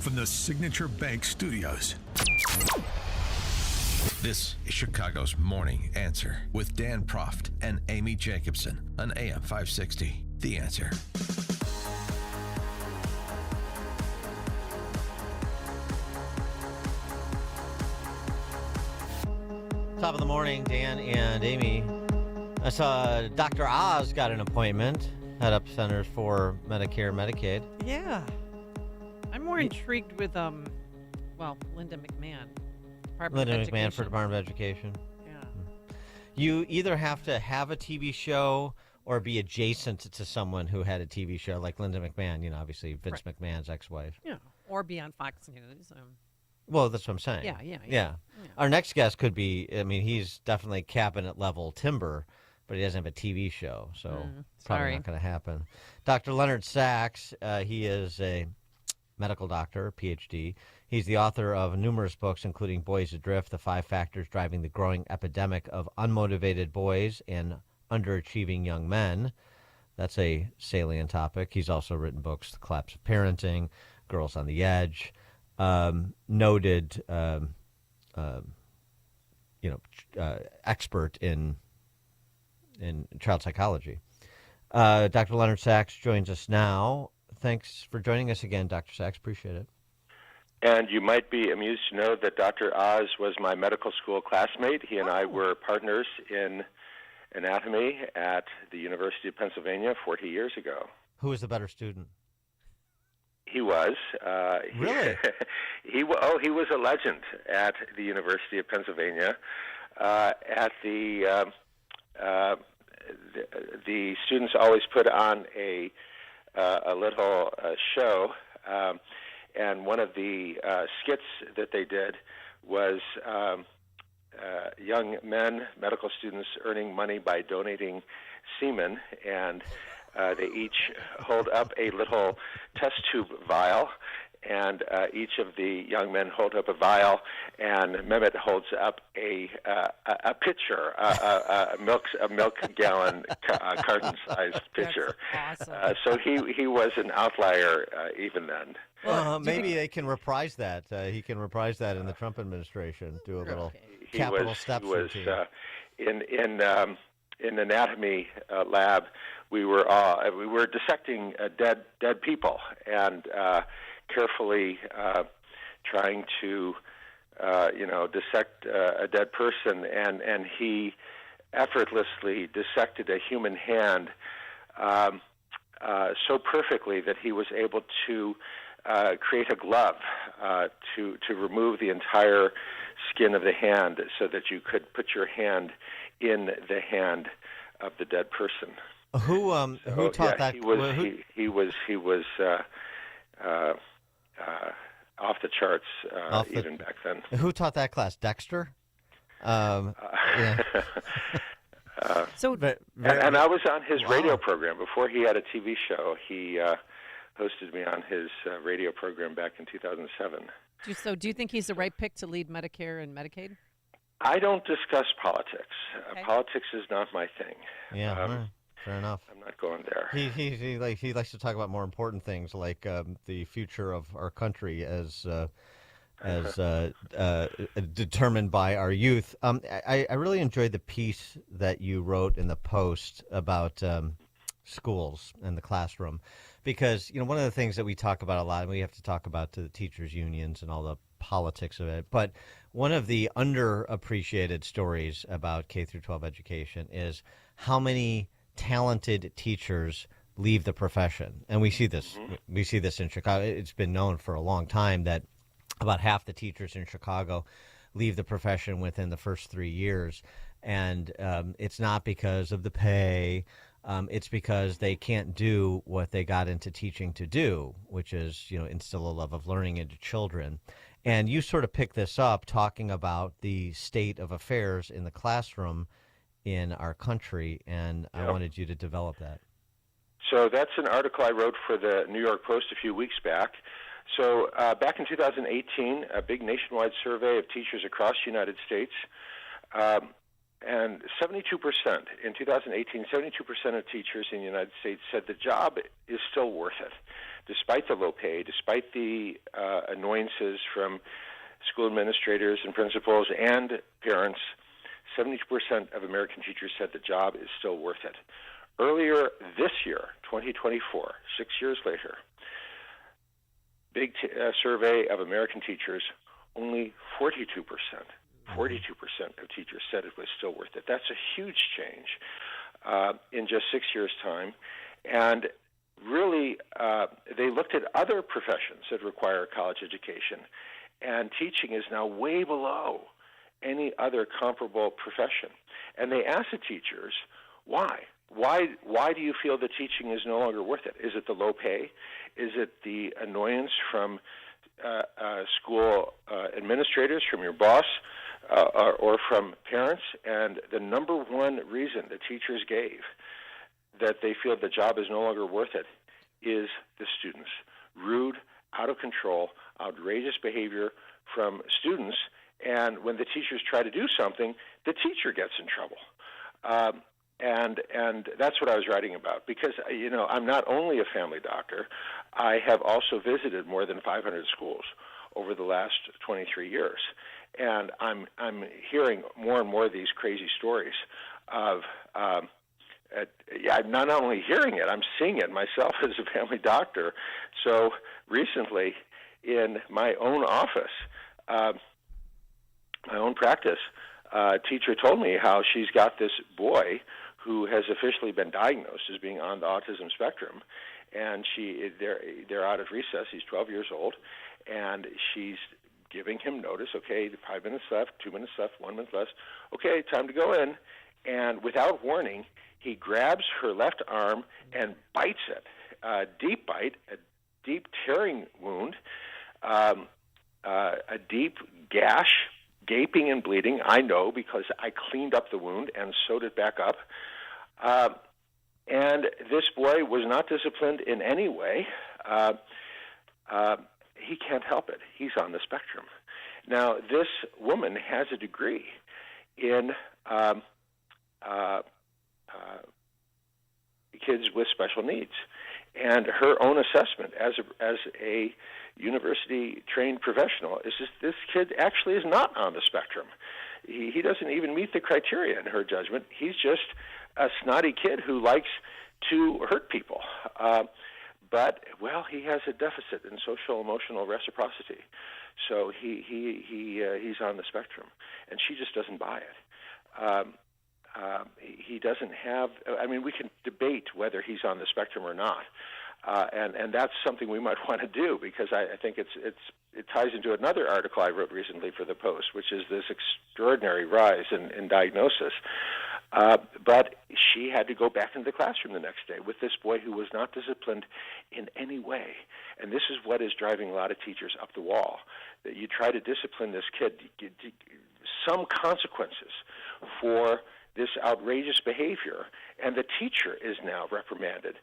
from the Signature Bank Studios. This is Chicago's Morning Answer with Dan Proft and Amy Jacobson on AM 560. The Answer. Top of the morning, Dan and Amy. I saw Dr. Oz got an appointment, head up Centers for Medicare, Medicaid. Yeah. I'm more intrigued with, Linda McMahon. Linda McMahon for Department of Education. Yeah. You either have to have a TV show or be adjacent to someone who had a TV show, like Linda McMahon, obviously Vince McMahon's ex-wife. Yeah. Or be on Fox News. Well, that's what I'm saying. Yeah. Our next guest could be, he's definitely cabinet level timber, but he doesn't have a TV show, so probably not going to happen. Dr. Leonard Sax, he is a medical doctor, PhD. He's the author of numerous books, including Boys Adrift, The 5 Factors Driving the Growing Epidemic of Unmotivated Boys and Underachieving Young Men. That's a salient topic. He's also written books, The Collapse of Parenting, Girls on the Edge. Noted, expert in child psychology. Dr. Leonard Sax joins us now. Thanks for joining us again, Dr. Sax. Appreciate it. And you might be amused to know that Dr. Oz was my medical school classmate. He and I were partners in anatomy at the University of Pennsylvania 40 years ago. Who was the better student? He was. Really? He was a legend at the University of Pennsylvania. At the students always put on a little show, and one of the skits that they did was young men, medical students, earning money by donating semen, and they each hold up a little test tube vial, and each of the young men hold up a vial, and Mehmet holds up a pitcher, a milk gallon carton-sized pitcher. Awesome. So he was an outlier even then. Maybe they can reprise that. He can reprise that in the Trump administration. Do a little capital steps routine. In anatomy lab, we were dissecting dead people and carefully trying to dissect a dead person, and he effortly dissected a human hand so perfectly that he was able to create a glove to remove the entire skin of the hand so that you could put your hand in the hand of the dead person. Who taught that? He was off the charts even back then. Who taught that class? Dexter? Yeah. And I was on his radio program before he had a TV show. He hosted me on his radio program back in 2007. So do you think he's the right pick to lead Medicare and Medicaid? I don't discuss politics. Okay. Politics is not my thing. Yeah, fair enough. I'm not going there. He likes to talk about more important things like the future of our country as determined by our youth. I really enjoyed the piece that you wrote in the Post about schools and the classroom, because one of the things that we talk about a lot, and we have to talk about to the teachers' unions and all the politics of it, but one of the underappreciated stories about K through 12 education is how many talented teachers leave the profession. And we see this. Mm-hmm. We see this in Chicago. It's been known for a long time that about half the teachers in Chicago leave the profession within the first 3 years. And it's not because of the pay. It's because they can't do what they got into teaching to do, which is, instill a love of learning into children. And you sort of pick this up talking about the state of affairs in the classroom in our country, and I wanted you to develop that. So that's an article I wrote for the New York Post a few weeks back. So back in 2018, a big nationwide survey of teachers across the United States and 72% in 2018, 72% of teachers in the United States said the job is still worth it, despite the low pay, despite the annoyances from school administrators and principals and parents. 72% of American teachers said the job is still worth it. Earlier this year, 2024, 6 years later, big survey of American teachers, only 42% of teachers said it was still worth it. That's a huge change in just 6 years' time. And really, they looked at other professions that require college education, and teaching is now way below any other comparable profession. And they asked the teachers, why? Why do you feel that teaching is no longer worth it? Is it the low pay? Is it the annoyance from school administrators, from your boss, or from parents? And the number one reason the teachers gave that they feel the job is no longer worth it is the students. Rude, out of control, outrageous behavior from students, and when the teachers try to do something, the teacher gets in trouble. And that's what I was writing about, because, I'm not only a family doctor, I have also visited more than 500 schools over the last 23 years. And I'm hearing more and more of these crazy stories of, I'm not only hearing it, I'm seeing it myself as a family doctor. So recently, in my own office, my own practice, a teacher told me how she's got this boy who has officially been diagnosed as being on the autism spectrum, and they're out at recess. He's 12 years old, and she's giving him notice. Okay, 5 minutes left, 2 minutes left, 1 minute left. Okay, time to go in. And without warning, he grabs her left arm and bites it. A deep bite, a deep tearing wound, a deep gash, gaping and bleeding. I know because I cleaned up the wound and sewed it back up. And this boy was not disciplined in any way. He can't help it. He's on the spectrum. Now, this woman has a degree in kids with special needs. And her own assessment as a university-trained professional is this kid actually is not on the spectrum. He doesn't even meet the criteria in her judgment. He's just a snotty kid who likes to hurt people. But he has a deficit in social-emotional reciprocity. So he's on the spectrum, and she just doesn't buy it. He doesn't have. We can debate whether he's on the spectrum or not, and that's something we might want to do, because I think it ties into another article I wrote recently for the Post, which is this extraordinary rise in diagnosis. But she had to go back into the classroom the next day with this boy who was not disciplined in any way. And this is what is driving a lot of teachers up the wall, that you try to discipline this kid, some consequences for this outrageous behavior, and the teacher is now reprimanded.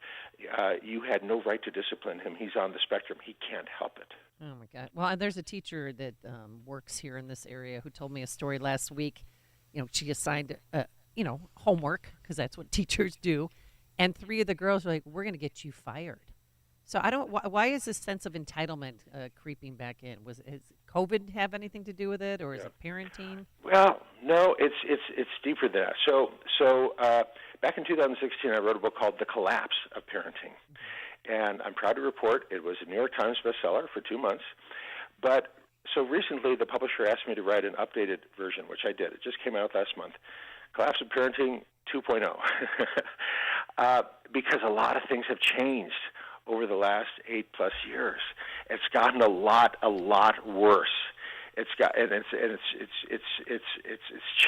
You had no right to discipline him. He's on the spectrum. He can't help it. Oh, my God. Well, there's a teacher that works here in this area who told me a story last week. She assigned homework, because that's what teachers do. And 3 of the girls were like, we're going to get you fired. So why is this sense of entitlement creeping back in? Has COVID have anything to do with it, or is it parenting? Well, no, it's deeper than that. So back in 2016, I wrote a book called The Collapse of Parenting. And I'm proud to report it was a New York Times bestseller for 2 months. But so recently, the publisher asked me to write an updated version, which I did. It just came out last month. Collapse of Parenting 2.0. Because a lot of things have changed over the last 8+ years. It's gotten a lot worse. It's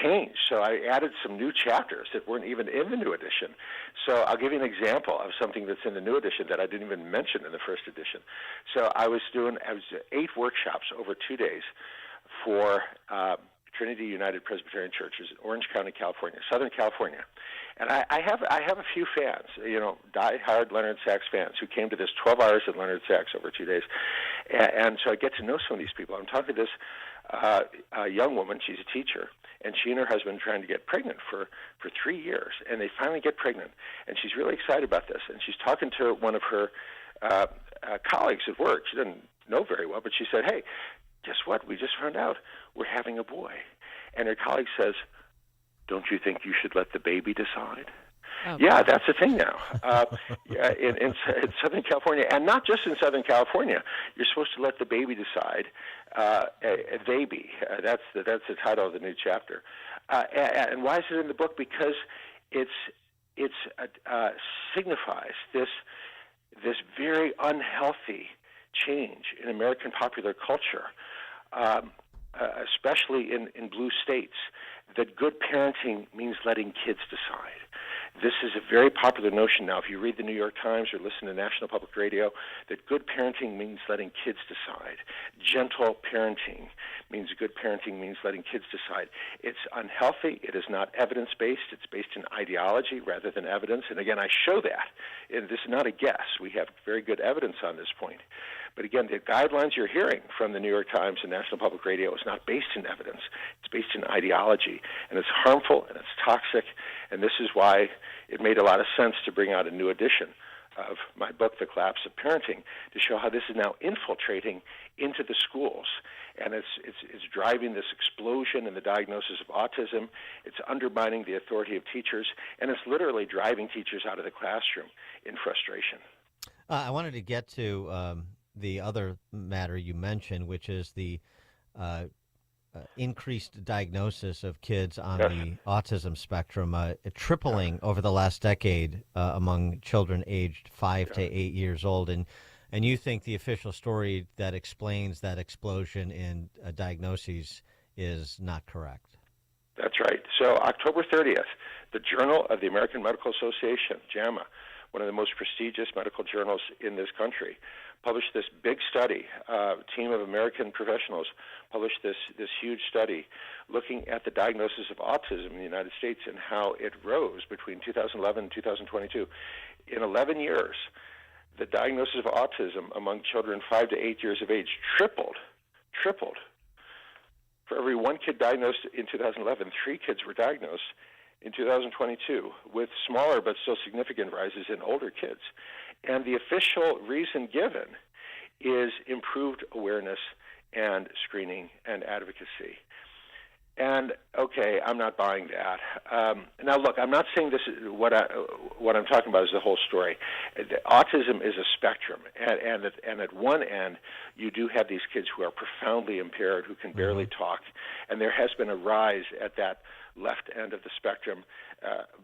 changed. So I added some new chapters that weren't even in the new edition. So I'll give you an example of something that's in the new edition that I didn't even mention in the first edition. So I was 8 workshops over 2 days for Trinity United Presbyterian Churches in Orange County, California, Southern California. And I have a few fans, die-hard Leonard Sax fans who came to this 12 hours at Leonard Sax over 2 days. And so I get to know some of these people. I'm talking to this young woman. She's a teacher, and she and her husband are trying to get pregnant for 3 years, and they finally get pregnant, and she's really excited about this, and she's talking to one of her colleagues at work. She didn't know very well, but she said, "Hey, guess what? We just found out we're having a boy." And her colleague says, "Don't you think you should let the baby decide?" Oh, Yeah, God. that's the thing now. In Southern California, and not just in Southern California, you're supposed to let the baby decide. A baby. That's the title of the new chapter. And why is it in the book? Because it signifies this very unhealthy change in American popular culture, especially in blue states, that good parenting means letting kids decide. This is a very popular notion now. If you read the New York Times or listen to National Public Radio, that good parenting means letting kids decide. Gentle parenting means good parenting means letting kids decide. It's unhealthy. It is not evidence-based. It's based in ideology rather than evidence. And again, I show that. And this is not a guess. We have very good evidence on this point. But again, the guidelines you're hearing from the New York Times and National Public Radio is not based in evidence. It's based in ideology. And it's harmful and it's toxic. And this is why it made a lot of sense to bring out a new edition of my book, The Collapse of Parenting, to show how this is now infiltrating into the schools. And it's driving this explosion in the diagnosis of autism. It's undermining the authority of teachers. And it's literally driving teachers out of the classroom in frustration. I wanted to get to the other matter you mentioned, which is the increased diagnosis of kids on the autism spectrum, tripling over the last decade among children aged 5 to 8 years old. And you think the official story that explains that explosion in diagnoses is not correct? That's right. So October 30th, the Journal of the American Medical Association, JAMA, one of the most prestigious medical journals in this country, published this big study. A team of American professionals published this huge study looking at the diagnosis of autism in the United States and how it rose between 2011 and 2022. In 11 years, the diagnosis of autism among children 5 to 8 years of age tripled. For every one kid diagnosed in 2011, 3 kids were diagnosed in 2022, with smaller but still significant rises in older kids. And the official reason given is improved awareness and screening and advocacy. And okay, I'm not buying that. Now, look, I'm not saying this is what I'm talking about is the whole story. Autism is a spectrum, and at one end, you do have these kids who are profoundly impaired, who can barely talk, and there has been a rise at that left end of the spectrum.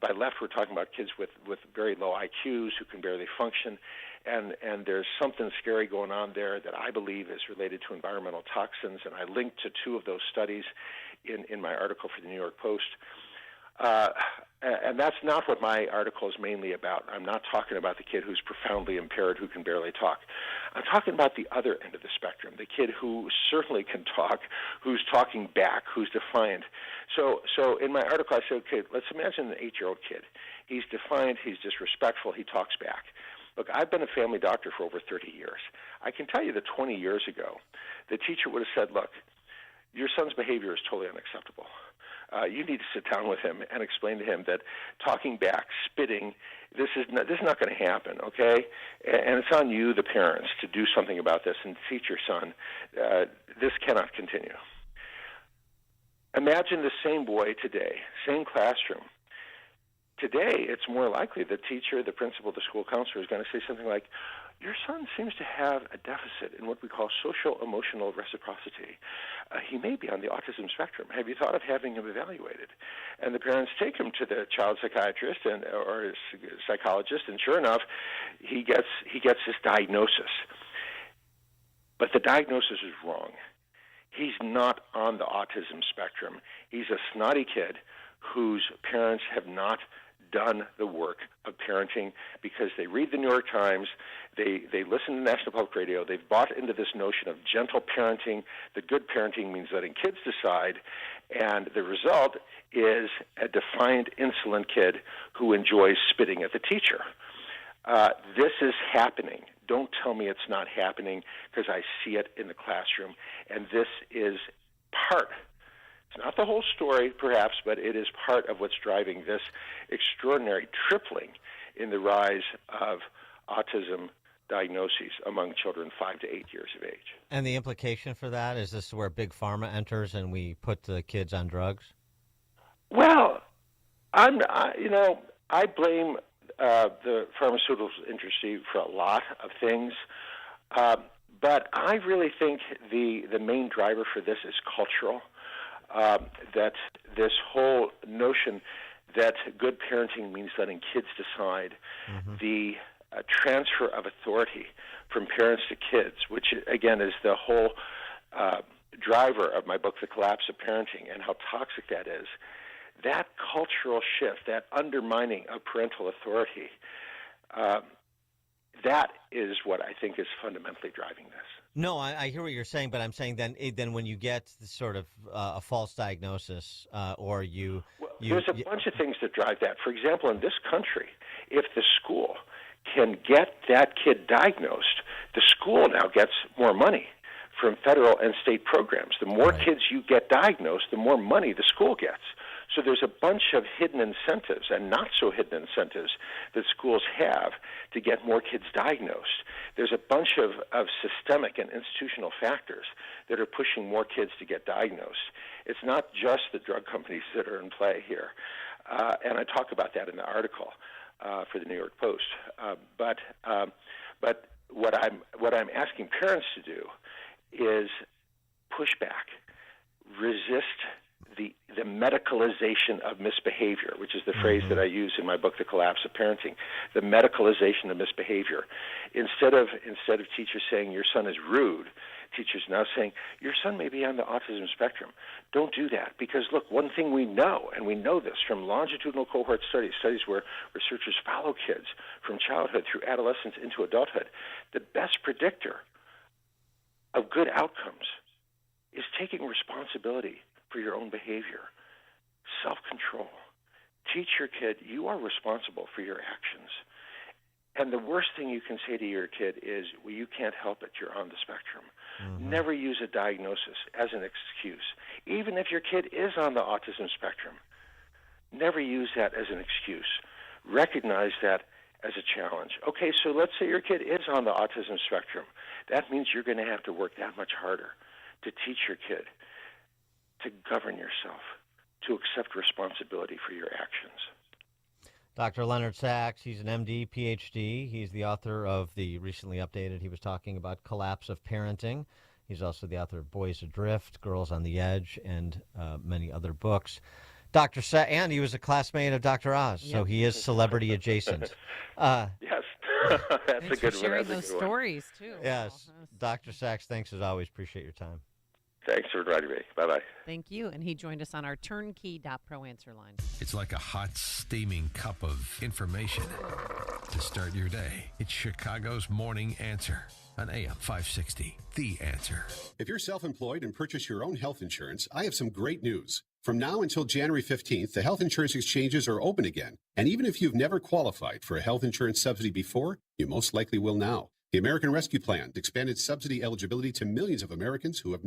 By left, we're talking about kids with very low IQs who can barely function, and there's something scary going on there that I believe is related to environmental toxins, and I linked to 2 of those studies in my article for the New York Post. And that's not what my article is mainly about. I'm not talking about the kid who's profoundly impaired who can barely talk. I'm talking about the other end of the spectrum, the kid who certainly can talk, who's talking back, who's defiant. So in my article, I said, okay, let's imagine an 8-year-old kid. He's defiant, he's disrespectful, he talks back. Look, I've been a family doctor for over 30 years. I can tell you that 20 years ago, the teacher would have said, look, your son's behavior is totally unacceptable. You need to sit down with him and explain to him that talking back, spitting, this is not going to happen, okay? And it's on you, the parents, to do something about this and teach your son. This cannot continue. Imagine the same boy today, same classroom. Today, it's more likely the teacher, the principal, the school counselor is going to say something like, your son seems to have a deficit in what we call social-emotional reciprocity. He may be on the autism spectrum. Have you thought of having him evaluated? And the parents take him to the child psychiatrist or psychologist, and sure enough, he gets this diagnosis. But the diagnosis is wrong. He's not on the autism spectrum. He's a snotty kid whose parents have not done the work of parenting because they read the New York Times, they listen to National Public Radio, they've bought into this notion of gentle parenting, that good parenting means letting kids decide, and the result is a defiant, insolent kid who enjoys spitting at the teacher. This is happening. Don't tell me it's not happening because I see it in the classroom, and this is part It's not the whole story, perhaps, but it is part of what's driving this extraordinary tripling in the rise of autism diagnoses among children 5 to 8 years of age. And the implication for that is this where big pharma enters and we put the kids on drugs? Well, I blame the pharmaceutical industry for a lot of things, but I really think the main driver for this is cultural. That this whole notion that good parenting means letting kids decide, the transfer of authority from parents to kids, which again is the whole driver of my book, The Collapse of Parenting, and how toxic that is. That cultural shift, that undermining of parental authority, that is what I think is fundamentally driving this. No, I hear what you're saying, but I'm saying then when you get sort of a false diagnosis or there's a bunch of things that drive that. For example, in this country, if the school can get that kid diagnosed, the school now gets more money from federal and state programs. The more kids you get diagnosed, the more money the school gets. So there's a bunch of hidden incentives and not so hidden incentives that schools have to get more kids diagnosed. There's a bunch of systemic and institutional factors that are pushing more kids to get diagnosed. It's not just the drug companies that are in play here. And I talk about that in the article for the New York Post. But what I'm asking parents to do is push back, resist the medicalization of misbehavior, which is the phrase that I use in my book, The Collapse of Parenting, the medicalization of misbehavior. Instead of teachers saying your son is rude, teachers now saying your son may be on the autism spectrum. Don't do that, because look, one thing we know, and we know this from longitudinal cohort studies where researchers follow kids from childhood through adolescence into adulthood, the best predictor of good outcomes is taking responsibility for your own behavior, self-control. Teach your kid you are responsible for your actions. And the worst thing you can say to your kid is, well, you can't help it, you're on the spectrum. Never use a diagnosis as an excuse. Even if your kid is on the autism spectrum, never use that as an excuse. Recognize that as a challenge. Okay, so let's say your kid is on the autism spectrum. That means you're going to have to work that much harder to teach your kid to govern yourself, to accept responsibility for your actions. Dr. Leonard Sax, he's an MD, PhD. He's the author of the recently updated, he was talking about Collapse of Parenting. He's also the author of Boys Adrift, Girls on the Edge, and many other books. Dr. Sax, and he was a classmate of Dr. Oz, so he is celebrity adjacent. Yes, that's Thanks a good for sharing one. those stories, too. Yes. Dr. Sax, thanks as always. Appreciate your time. Thanks for inviting me. Bye-bye. Thank you. And he joined us on our turnkey.pro answer line. It's like a hot, steaming cup of information to start your day. It's Chicago's Morning Answer on AM 560. The Answer. If you're self-employed and purchase your own health insurance, I have some great news. From now until January 15th, the health insurance exchanges are open again. And even if you've never qualified for a health insurance subsidy before, you most likely will now. The American Rescue Plan expanded subsidy eligibility to millions of Americans who have